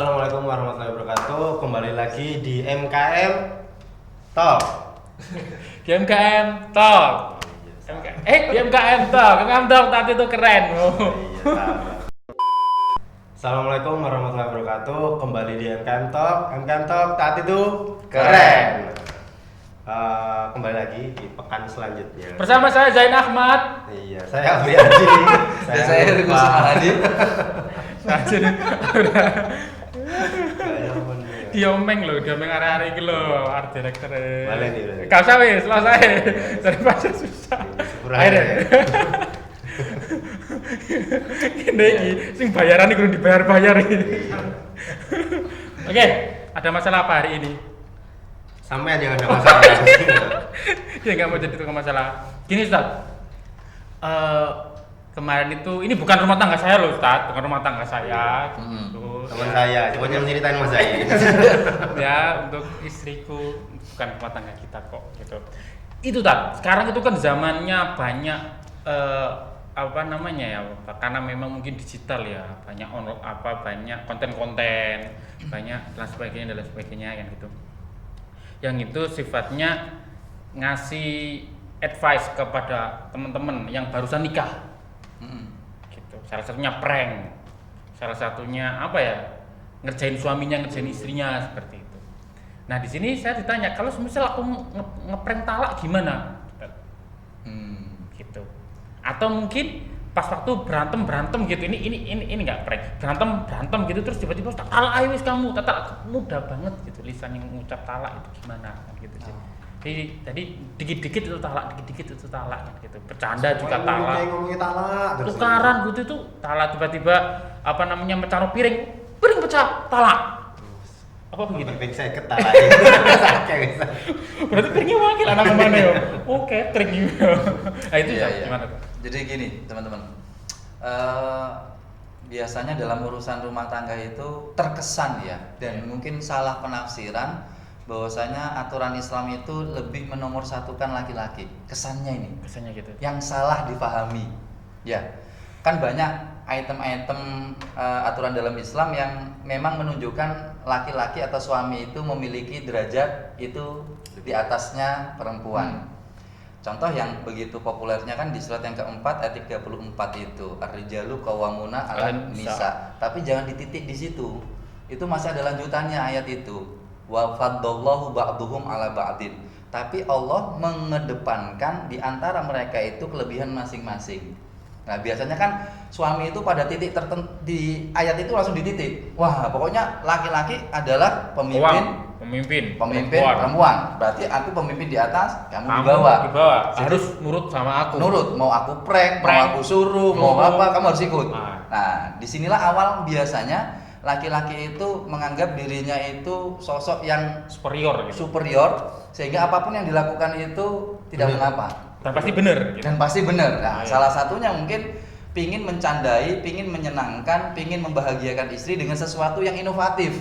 Assalamualaikum warahmatullahi wabarakatuh. Kembali lagi di MKM Talk. Di MKM Talk. Di MKM Talk. MKM Talk tadi itu keren. Assalamualaikum warahmatullahi wabarakatuh. Kembali di MKM Talk. MKM Talk tadi itu keren. Kembali lagi di pekan selanjutnya. Bersama saya Zain Ahmad. Iya, saya Abri Haji. Saya Riku Sumadi. Diomeng hari-hari iki lho, art director. Balen iki. Gak usah wis, selesai. Daripada susah. Akhirnya. Ini iki sing bayaran iki kudu dibayar-bayar iki. Oke, ada masalah apa hari ini? Sampai aja ada masalah. Ya nggak mau jadi tukang masalah. Gini Ustaz, kemarin itu ini bukan rumah tangga saya loh Ustaz, bukan rumah tangga saya. Teman saya, coba yang ceritain Mas Zain. Ya untuk istriku, bukan rumah tangga kita kok gitu. Itu Ustaz, sekarang itu kan zamannya banyak apa namanya ya, karena memang mungkin digital ya, banyak banyak konten-konten, banyak dan sebagainya kan gitu. Yang itu sifatnya ngasih advice kepada teman-teman yang barusan nikah, gitu. Salah satunya prank, salah satunya apa ya, ngerjain suaminya, ngerjain istrinya seperti itu. Nah di sini saya ditanya, kalau misal aku ngeprank talak gimana? Gitu. Atau mungkin pas waktu berantem gitu, ini nggak prank, berantem gitu terus tiba-tiba talak ayo wis kamu, talak mudah banget gitu, lisan yang ngucap talak itu gimana kan gitu sih. Jadi tadi dikit-dikit itu talak kan gitu, bercanda juga talak, tukaran gitu itu talak, tiba-tiba apa namanya mecah piring pecah talak, apa begitu? Piring saya ketalak. Berarti piringnya wakil anak kemana ya? Oke, piring. Nah itu gimana tuh? Jadi gini teman-teman, biasanya dalam urusan rumah tangga itu terkesan ya, dan mungkin salah penafsiran bahwasanya aturan Islam itu lebih menomorsatukan laki-laki. Kesannya gitu. Yang salah dipahami. Ya, kan banyak item-item aturan dalam Islam yang memang menunjukkan laki-laki atau suami itu memiliki derajat itu di atasnya perempuan. Contoh yang begitu populernya kan di surat yang keempat ayat 34 itu ar-rijalu qawwamuna 'alan nisa. Tapi jangan dititik di situ. Itu masih ada lanjutannya ayat itu. Wa faddallahu ba'dhum 'ala ba'din. Tapi Allah mengedepankan di antara mereka itu kelebihan masing-masing. Nah, biasanya kan suami itu pada titik tertentu di ayat itu langsung dititik. Wah, pokoknya laki-laki adalah pemimpin perempuan. Berarti aku pemimpin di atas, kamu di bawah. Harus nurut sama aku. Nurut, mau aku prank, mau aku suruh, mau apa, kamu harus ikut. Nah, disinilah awal biasanya laki-laki itu menganggap dirinya itu sosok yang superior sehingga apapun yang dilakukan itu tidak mengapa. Dan pasti benar. Nah, salah satunya mungkin pingin mencandai, pingin menyenangkan, pingin membahagiakan istri dengan sesuatu yang inovatif.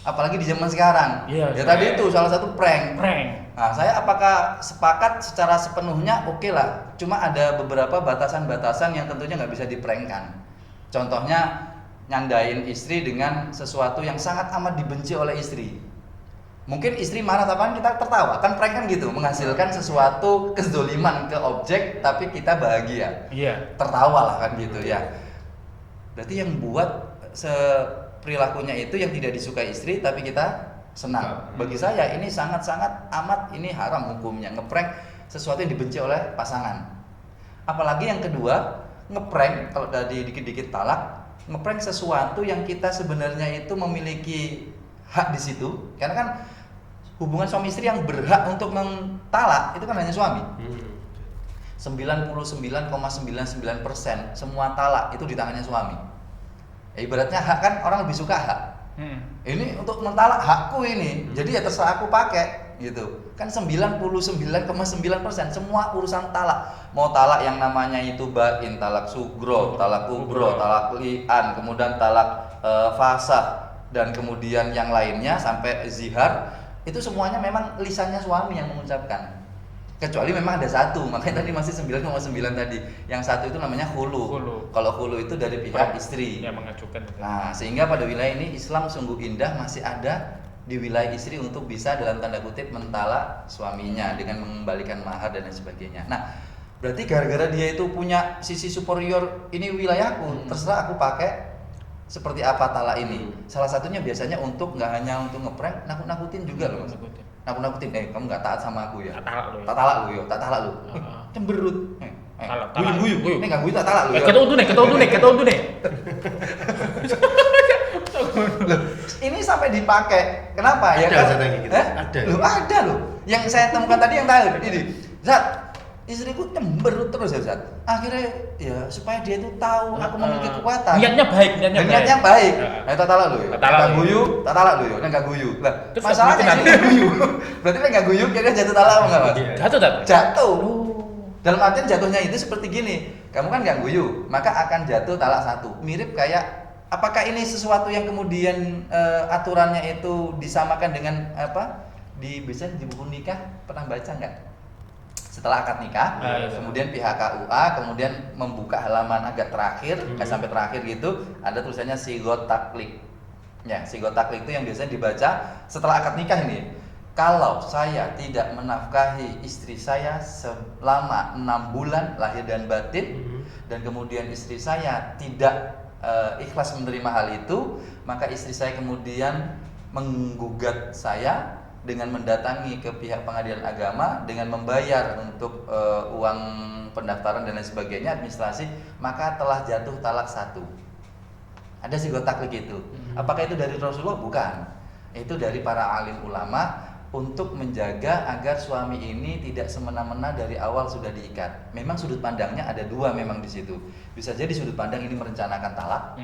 Apalagi di zaman sekarang. Iya, ya tadi itu salah satu prank. Nah, saya apakah sepakat secara sepenuhnya? Oke lah. Cuma ada beberapa batasan-batasan yang tentunya nggak bisa diprankkan. Contohnya nyandain istri dengan sesuatu yang sangat amat dibenci oleh istri. Mungkin istri marah tapi kita tertawa. Kan prank kan gitu, menghasilkan sesuatu kezoliman ke objek tapi kita bahagia. Iya. Tertawa lah kan gitu ya. Berarti yang buat perilakunya itu yang tidak disukai istri tapi kita senang. Bagi saya ini sangat-sangat amat ini haram hukumnya, ngeprank sesuatu yang dibenci oleh pasangan. Apalagi yang kedua, ngeprank kalau tadi dikit-dikit talak, ngeprank sesuatu yang kita sebenarnya itu memiliki hak di situ. Karena kan hubungan suami istri yang berhak untuk mentalak itu kan hanya suami. 99,99% semua talak itu di tangannya suami. Ya, ibaratnya hak kan orang lebih suka hak. Ini untuk mentalak hakku ini. Jadi ya terserah aku pakai gitu. Kan 99,9% semua urusan talak. Mau talak yang namanya itu bain, talak sugro, talak kubro, talak li'an, kemudian talak fasakh dan kemudian yang lainnya sampai zihar, itu semuanya memang lisannya suami yang mengucapkan. Kecuali memang ada satu, makanya tadi masih 9,9 tadi. Yang satu itu namanya khulu. Kalau khulu itu dari pihak istri. Yang mengajukan itu. Nah, sehingga pada wilayah ini Islam sungguh indah, masih ada di wilayah istri untuk bisa dalam tanda kutip mentalak suaminya dengan mengembalikan mahar dan lain sebagainya. Nah, berarti gara-gara dia itu punya sisi superior, ini wilayahku, terserah aku pakai seperti apa talak ini. Salah satunya biasanya untuk nggak hanya untuk ngeprank, nakut-nakutin juga loh Mas. Nakut-nakutin, kamu nggak taat sama aku ya. Tak talak lu. Tak talak lu yo, tak talak lu. Cemberut. Talak, Guyu. Ini nggak guyu tak talak lu. Ketua untu nih. Loh, ini sampai dipakai. Kenapa? Ada Ya kan? Zat, yang kayak gitu? Ada. Loh, ada loh. Yang saya temukan tadi yang tahu ini. Zat, istriku cemberut terus ya Zat. Akhirnya ya supaya dia itu tahu aku memiliki kekuatan. Niatnya baik. Niatnya baik. Heeh. Tak talak lu ya. Tak talak Nggak lu. guyu, tak talak lu ya. Nggak guyu. Lah, Terus masalahnya nggak ini nggak guyu. Berarti nggak guyu kira jatuh talak apa enggak, Mas? Iya. Jatuh tak? Jatuh. Dalam artian jatuhnya itu seperti gini, kamu kan nggak guyu, maka akan jatuh talak satu. Mirip kayak, apakah ini sesuatu yang kemudian aturannya itu disamakan dengan apa? Biasanya di buku nikah pernah baca nggak? Setelah akad nikah, iya. kemudian pihak KUA kemudian membuka halaman agak terakhir, nggak sampai terakhir gitu, ada tulisannya sigot taklik. Ya, sigot taklik itu yang biasanya dibaca setelah akad nikah ini. Kalau saya tidak menafkahi istri saya selama 6 bulan lahir dan batin, dan kemudian istri saya tidak ikhlas menerima hal itu, maka istri saya kemudian menggugat saya dengan mendatangi ke pihak pengadilan agama dengan membayar untuk uang pendaftaran dan lain sebagainya, administrasi, maka telah jatuh talak satu. Ada sigot taklik itu. Apakah itu dari Rasulullah? Bukan. Itu dari para alim ulama untuk menjaga agar suami ini tidak semena-mena dari awal sudah diikat. Memang sudut pandangnya ada dua memang di situ. Bisa jadi sudut pandang ini merencanakan talak,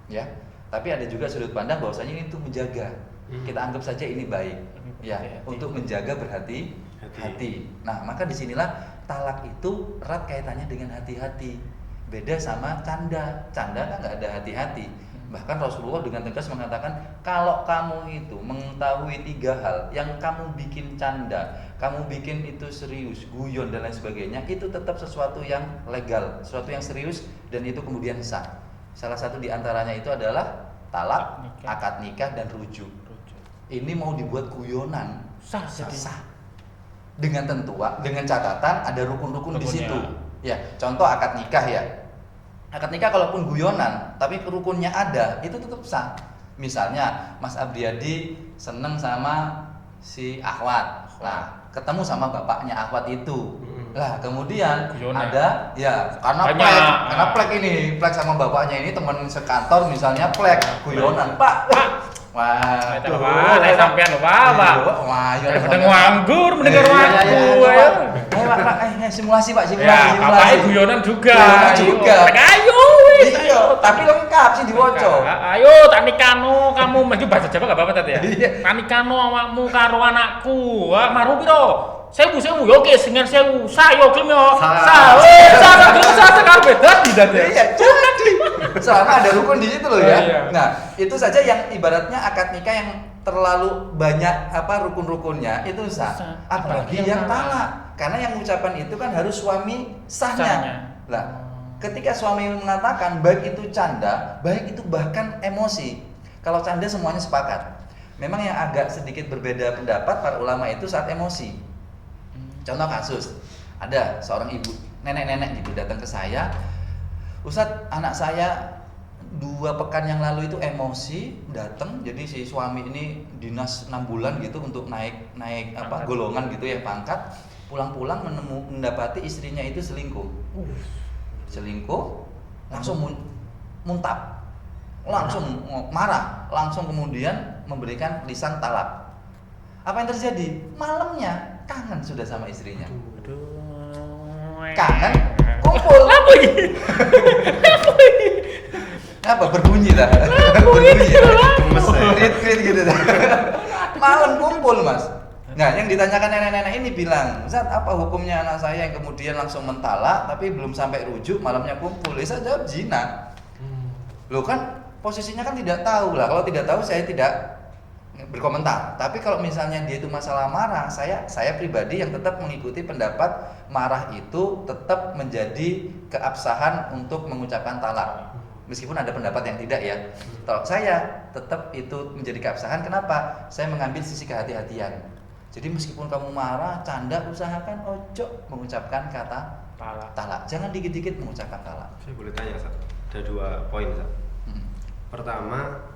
ya. Tapi ada juga sudut pandang bahwasanya ini untuk menjaga. Kita anggap saja ini baik, ya, untuk menjaga berhati-hati. Nah, maka disinilah talak itu erat kaitannya dengan hati-hati. Beda sama canda. Canda kan nggak ada hati-hati. Bahkan Rasulullah dengan tegas mengatakan, kalau kamu itu mengetahui 3 hal yang kamu bikin canda, kamu bikin itu serius, guyon dan lain sebagainya, itu tetap sesuatu yang legal, sesuatu yang serius, dan itu kemudian sah. Salah satu diantaranya itu adalah talak, akad nikah, dan rujuk. Ini mau dibuat guyonan, Sah. dengan dengan catatan ada rukun-rukun di situ. Rukunnya. Ya, contoh akad nikah ya. Akad nikah kalaupun guyonan, tapi rukunnya ada, itu tetap sah. Misalnya Mas Abriyadi seneng sama si Ahwat, lah ketemu sama bapaknya Ahwat itu, lah kemudian Guyonan. ada ya karena Banyak. plek ini, plek sama bapaknya ini teman sekantor misalnya, plek guyonan, Pak. Wah, Saya sampean lho, Pak. Wah, iya, Mendengar nganggur, mendengar Iya, waktu. iya, Ayo Pak, simulasi Pak, Ya, simulasi. bapaknya guyonan juga. Guyonan juga. Ayo, wis. Iya, tapi lengkap sih diwoco. Ayo, tanikano kamu, mesti bahasa Jawa gak apa-apa tadi ya. Iya. Tanikano awakmu karo anakku. Wah, maru piro? 1000 yo oke, dengan 1000. Sayo gelem yo. Sa kabeh dadi dadi. Iya, jadi. Selama ada rukun di situ loh ya. Oh, iya. Nah, itu saja yang ibaratnya akad nikah yang terlalu banyak rukun-rukunnya itu sah. Apalagi yang talak. Karena yang ucapan itu kan harus suami sahnya. Lah, ketika suami mengatakan baik itu canda, baik itu bahkan emosi. Kalau canda semuanya sepakat. Memang yang agak sedikit berbeda pendapat para ulama itu saat emosi. Contoh kasus, ada seorang ibu, nenek-nenek gitu datang ke saya, Ustadz, anak saya 2 pekan yang lalu itu emosi datang, jadi si suami ini dinas 6 bulan gitu untuk naik golongan gitu ya, pangkat, pulang-pulang mendapati istrinya itu selingkuh, langsung muntap, langsung marah, langsung kemudian memberikan lisan talak. Apa yang terjadi? Malamnya kangen sudah sama istrinya. Kangen, kumpul. Apa berbunyi dah? Berbunyi. Gemes ya. Krit gitu dah. Malam kumpul, Mas. Nah, yang ditanyakan nenek-nenek ini bilang, "Ustaz, apa hukumnya anak saya yang kemudian langsung mentalak tapi belum sampai rujuk, malamnya kumpul?" Saya jawab zina. Loh kan posisinya kan tidak tahu lah. Kalau tidak tahu saya tidak berkomentar. Tapi kalau misalnya dia itu masalah marah, saya pribadi yang tetap mengikuti pendapat marah itu tetap menjadi keabsahan untuk mengucapkan talak. Meskipun ada pendapat yang tidak ya. Kalau saya tetap itu menjadi keabsahan. Kenapa? Saya mengambil sisi kehati-hatian. Jadi meskipun kamu marah, canda, usahakan ojo mengucapkan kata talak. Jangan dikit-dikit mengucapkan talak. Saya boleh tanya, Sat? Ada 2 poin, Sat. Pertama,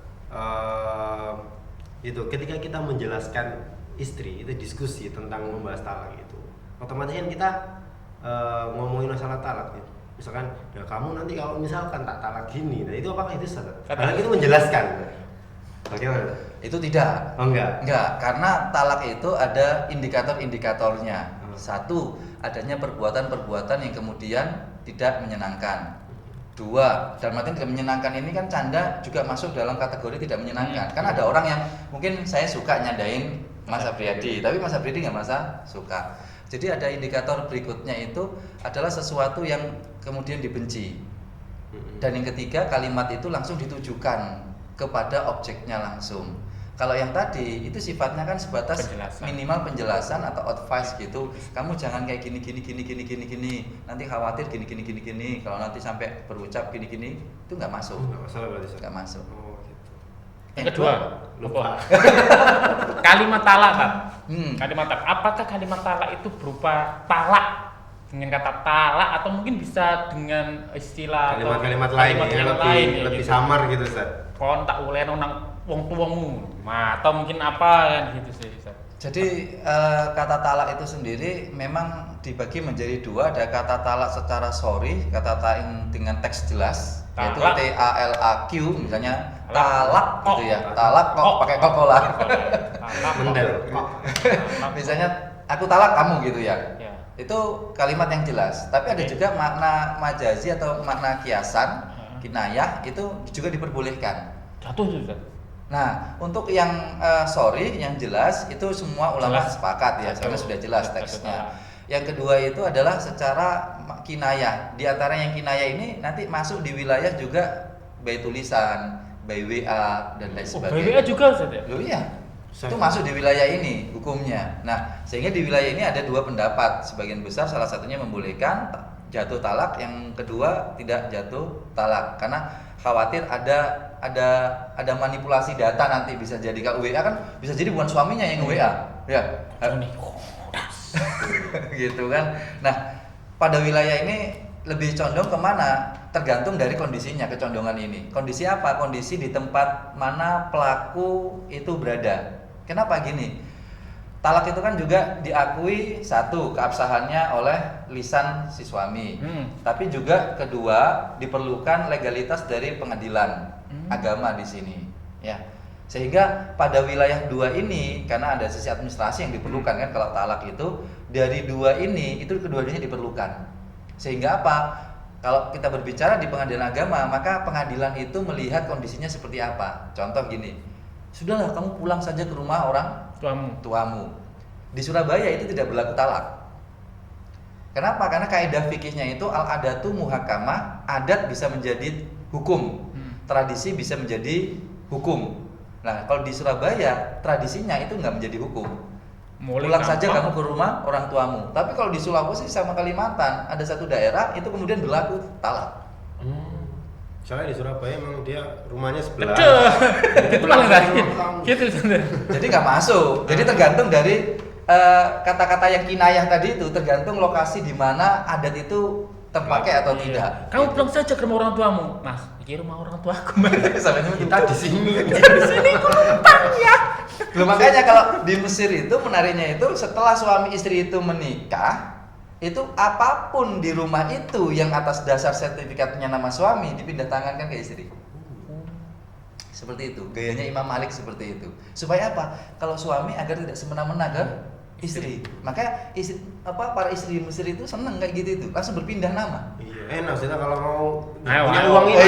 itu ketika kita menjelaskan istri, itu diskusi tentang membahas talak itu, otomatis kan kita ngomongin masalah talak gitu. Misalkan, ya kamu nanti kalau misalkan tak talak gini, nah itu apakah itu salah? Karena itu menjelaskan. Bagaimana? Itu tidak. Oh enggak. Karena talak itu ada indikator-indikatornya. Satu, adanya perbuatan-perbuatan yang kemudian tidak menyenangkan. 2, dalam arti tidak menyenangkan ini kan canda juga masuk dalam kategori tidak menyenangkan. Kan ada orang yang mungkin saya suka nyandain Mas Apriyadi, tapi Mas Apriyadi nggak merasa suka. Jadi ada indikator berikutnya itu adalah sesuatu yang kemudian dibenci. Dan yang ketiga, kalimat itu langsung ditujukan kepada objeknya langsung. Kalau yang tadi itu sifatnya kan sebatas minimal penjelasan atau advice gitu. Kamu jangan kayak gini. Nanti khawatir gini. Kalau nanti sampai berucap gini itu nggak masuk. Nggak masalah berarti. Nggak masuk. Oh gitu. Yang kedua, lupa. Kalimat talak, Pak. Kalimat talak. Apakah kalimat talak itu berupa talak dengan kata talak atau mungkin bisa dengan istilah kalimat-kalimat lain yang lebih gitu. samar gitu, Ustaz. Kon tak uleno nang wong tuamu. Nah, atau mungkin apa kan gitu sih, Ustaz. Jadi kata talak itu sendiri memang dibagi menjadi 2. Ada kata talak secara sorry, kata talak dengan teks jelas, yaitu TALAQ misalnya talak gitu ya. Talak kok pakai kokolan. Mendel. Misalnya aku talak kamu gitu ya. Ya. Itu kalimat yang jelas. Tapi ada juga makna majazi atau makna kiasan, kinayah itu juga diperbolehkan. Jatuh tuh, Ustaz. Nah, untuk yang sorry, yang jelas itu semua ulama Jelas. sepakat ya, karena sudah jelas teksnya. Yang kedua itu adalah secara kinayah. Di antara yang kinayah ini nanti masuk di wilayah juga by tulisan, by WA dan lain sebagainya. WA juga, Ustaz ya? Loh iya. Itu masuk di wilayah ini hukumnya. Nah, sehingga di wilayah ini ada 2 pendapat. Sebagian besar salah satunya membolehkan jatuh talak, yang kedua tidak jatuh talak karena khawatir ada manipulasi data nanti. Bisa jadi kalau WA kan bisa jadi bukan suaminya yang WA ya gitu kan. Nah, pada wilayah ini lebih condong kemana tergantung dari kondisinya. Kecondongan ini kondisi apa? Kondisi di tempat mana pelaku itu berada. Kenapa gini? Talak itu kan juga diakui satu keabsahannya oleh lisan si suami, tapi juga kedua diperlukan legalitas dari pengadilan agama di sini, ya. Sehingga pada wilayah 2 ini karena ada sisi administrasi yang diperlukan kan kalau talak itu dari 2 ini itu kedua-duanya diperlukan. Sehingga apa? Kalau kita berbicara di pengadilan agama maka pengadilan itu melihat kondisinya seperti apa. Contoh gini, sudahlah kamu pulang saja ke rumah orang tuamu. Di Surabaya itu tidak berlaku talak. Kenapa? Karena kaidah fikihnya itu al-adatu muhakamah, adat bisa menjadi hukum, tradisi bisa menjadi hukum. Nah, kalau di Surabaya tradisinya itu nggak menjadi hukum. Pulang saja kamu ke rumah orang tuamu. Tapi kalau di Sulawesi sama Kalimantan ada satu daerah itu kemudian berlaku talak. Soalnya di Surabaya memang dia rumahnya sebelah. Itu paling gitu. Jadi nggak masuk. Jadi tergantung dari kata-kata yang kinayah tadi itu, tergantung lokasi di mana adat itu terpakai atau tidak. Kamu pulang saja ke rumah orang tuamu. Mas, ini rumah orang tuaku. Kita di sini. Di sini numpang ya. Loh, makanya kalau di Mesir itu menariknya itu setelah suami istri itu menikah, itu apapun di rumah itu yang atas dasar sertifikatnya nama suami dipindah tangankan ke istri. Seperti itu, gayanya Imam Malik seperti itu. Supaya apa? Kalau suami agar tidak semena-mena ke istri. Makanya para istri Mesir itu seneng kayak gitu itu, langsung berpindah nama. Iya, enak sih kalau mau punya uang ini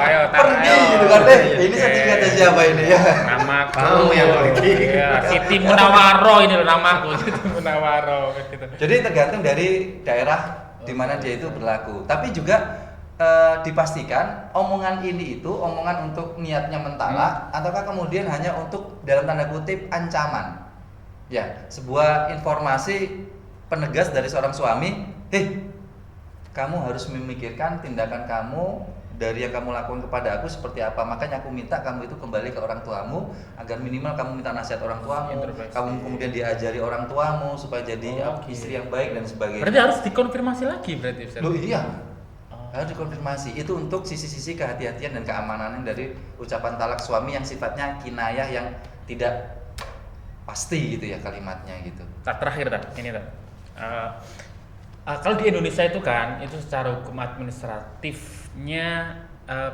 ayo, pergi gitu kan ini sertifikatnya siapa ini ya? Nama kamu yang pergi. Ya, Siti Munawaro ini loh namaku, Siti Munawaro gitu. Jadi tergantung dari daerah di mana dia itu berlaku. Tapi juga dipastikan omongan ini itu omongan untuk niatnya mentalak ataukah kemudian hanya untuk dalam tanda kutip ancaman. Ya, sebuah informasi penegas dari seorang suami, kamu harus memikirkan tindakan kamu dari yang kamu lakukan kepada aku seperti apa, makanya aku minta kamu itu kembali ke orang tuamu agar minimal kamu minta nasihat orang tuamu, kamu kemudian diajari orang tuamu supaya jadi istri yang baik dan sebagainya. Berarti harus dikonfirmasi lagi berarti Ustaz? Loh iya, harus dikonfirmasi. Itu untuk sisi-sisi kehati-hatian dan keamanan dari ucapan talak suami yang sifatnya kinayah yang tidak pasti gitu ya kalimatnya gitu. Terakhir ini kalau di Indonesia itu kan itu secara hukum administratifnya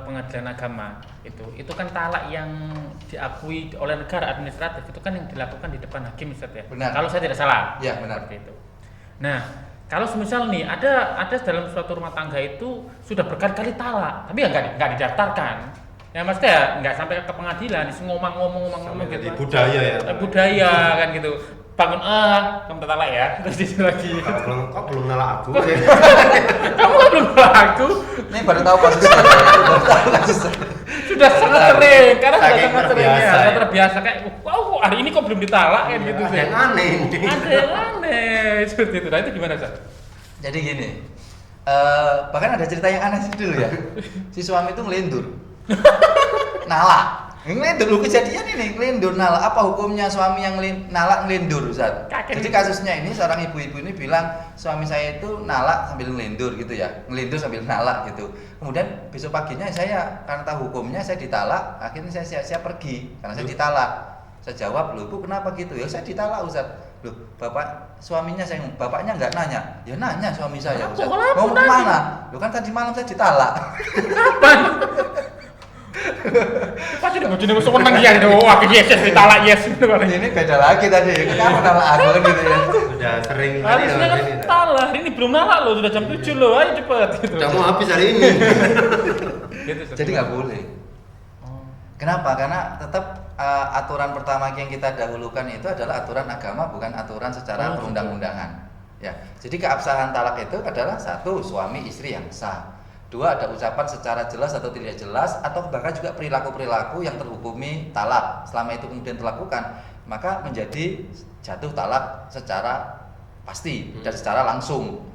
pengadilan agama itu kan talak yang diakui oleh negara administratif itu kan yang dilakukan di depan hakim Ustaz ya. Benar. Kalau saya tidak salah. Ya benar. Seperti itu. Nah, kalau semisal nih ada dalam suatu rumah tangga itu sudah berkali-kali talak, tapi ya nggak didaftarkan. Ya maksudnya nggak sampai ke pengadilan, ngomong gitu. Budaya ya. Budaya kan gitu. Bangun kamu talak ya, terus di lagi. Kok belum nolak aku? Kamu kan belum nolak aku. Ini baru tahu kasusnya. Sudah sangat sering, karena sudah Saking sangat seringnya, terbiasa, ya. terbiasa kayak, wow hari ini kok belum ditalak kan gitu Ada sih. yang aneh ini. Ada yang aneh seperti itu. Nah itu gimana Ustaz? Jadi gini, bahkan ada cerita yang aneh sih dulu ya. Si suami itu ngelindur, nalak. Ngelindur, lu kejadian ini ngelindur nalak. Apa hukumnya suami yang nalak ngelindur, Ustaz? Jadi kasusnya ini seorang ibu-ibu ini bilang suami saya itu nalak sambil ngelindur gitu ya, ngelindur sambil nalak gitu. Kemudian besok paginya saya karena tahu hukumnya saya ditalak, akhirnya saya siap-siap pergi karena saya ditalak. Saya jawab, loh Bu kenapa gitu? Ya saya ditalak Ustaz. Loh bapaknya bapaknya nggak nanya? Ya nanya suami saya Ustaz. Mau kemana? Loh kan tadi malam saya ditalak. Kapan? Pasti udah bojone wis menang ya itu. Wah, yes ditalak yes gitu kan. Ini beda lagi tadi. Kamu nalak aku kan gitu ya. Udah sering Harusnya kan ini. talak. Hari ini belum nalak loh, sudah jam 7 loh. Ayo cepet gitu. Udah mau habis hari ini. Gitu, Jadi nggak boleh. Kenapa? Karena tetap aturan pertama yang kita dahulukan itu adalah aturan agama, bukan aturan secara perundang-undangan. Ya, jadi keabsahan talak itu adalah satu suami istri yang sah. Dua, ada ucapan secara jelas atau tidak jelas, atau bahkan juga perilaku-perilaku yang terhukumi talak. Selama itu kemudian terlakukan, maka menjadi jatuh talak secara pasti dan secara langsung.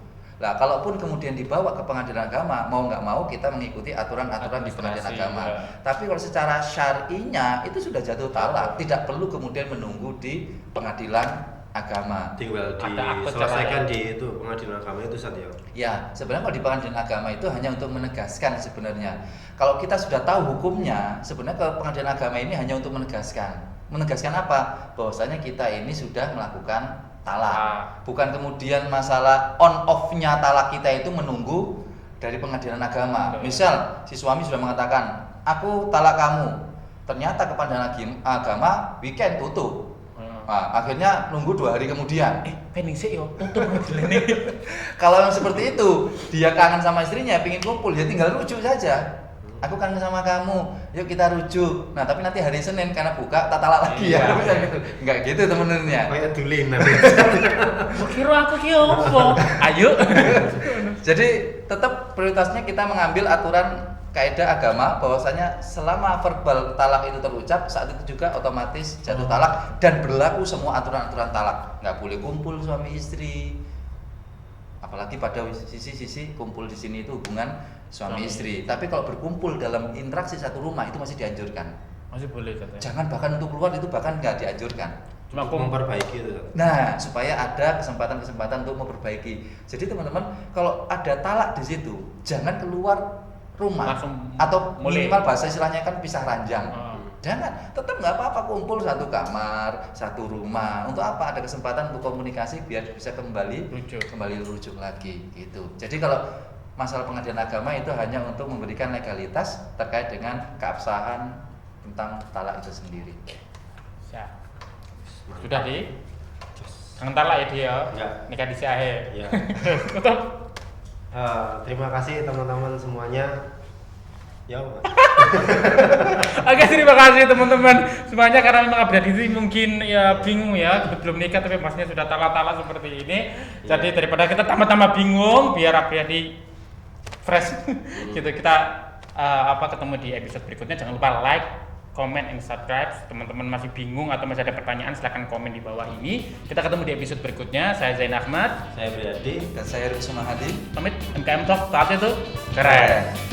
Nah, kalaupun kemudian dibawa ke pengadilan agama, mau nggak mau kita mengikuti aturan-aturan di pengadilan agama. Ya. Tapi kalau secara syar'inya itu sudah jatuh talak, tidak perlu kemudian menunggu di pengadilan agama. Tinggal Ada akte diselesaikan cerai. di itu pengadilan agama itu saja. Ya, sebenarnya kalau di pengadilan agama itu hanya untuk menegaskan sebenarnya. Kalau kita sudah tahu hukumnya, sebenarnya ke pengadilan agama ini hanya untuk menegaskan. Menegaskan apa? Bahwasanya kita ini sudah melakukan talak. Bukan kemudian masalah on off-nya talak kita itu menunggu dari pengadilan agama. Misal si suami sudah mengatakan, "Aku talak kamu." Ternyata ke pengadilan agama weekend tutup. Nah, akhirnya nunggu 2 hari kemudian. Pending sih yo, tutup pengadilan ini. Kalau yang seperti itu, dia kangen sama istrinya, pingin kumpul, ya tinggal rujuk saja. Aku kangen sama kamu, yuk kita rujuk. Nah, tapi nanti hari Senin karena buka, tak talak lagi ya. Bisa gitu. Enggak gitu temen-temennya. Kayak dulin. Kira aku ki opo? Ayo. Jadi tetap prioritasnya kita mengambil aturan kaidah agama bahwasanya selama verbal talak itu terucap, saat itu juga otomatis jatuh talak dan berlaku semua aturan-aturan talak. Nggak boleh kumpul suami istri. Apalagi pada sisi-sisi kumpul di sini itu hubungan suami istri. Tapi kalau berkumpul dalam interaksi satu rumah itu masih dianjurkan. Masih boleh katanya. Jangan bahkan untuk keluar itu bahkan nggak dianjurkan. Cuma Aku memperbaiki itu. Nah, supaya ada kesempatan-kesempatan untuk memperbaiki. Jadi teman-teman, kalau ada talak di situ, jangan keluar rumah Langsung atau mulai. minimal bahasa istilahnya kan pisah ranjang. Ah. Jangan, tetap nggak apa-apa kumpul satu kamar, satu rumah. Untuk apa? Ada kesempatan untuk komunikasi biar bisa kembali rujuk lagi gitu. Jadi kalau masalah pengadilan agama itu hanya untuk memberikan legalitas terkait dengan keabsahan tentang talak itu sendiri. Siap. Sudah di kangen talak ya dia. Ya. Nikah di Siahe. Ya. Tutup. Terima kasih teman-teman semuanya. Ya. Oke, terima kasih teman-teman semuanya karena memang Abdadi mungkin ya bingung ya belum nikah tapi masnya sudah talak-talak seperti ini. Jadi daripada kita tambah-tambah bingung biar Abdadi fresh gitu. Kita ketemu di episode berikutnya. Jangan lupa like, comment, and subscribe. Teman-teman masih bingung atau masih ada pertanyaan, silahkan komen di bawah ini. Kita ketemu di episode berikutnya. Saya Zain Ahmad, Saya Priyadi. Dan saya Rifki Sumahadi. pamit. MKM Talk saat itu keren.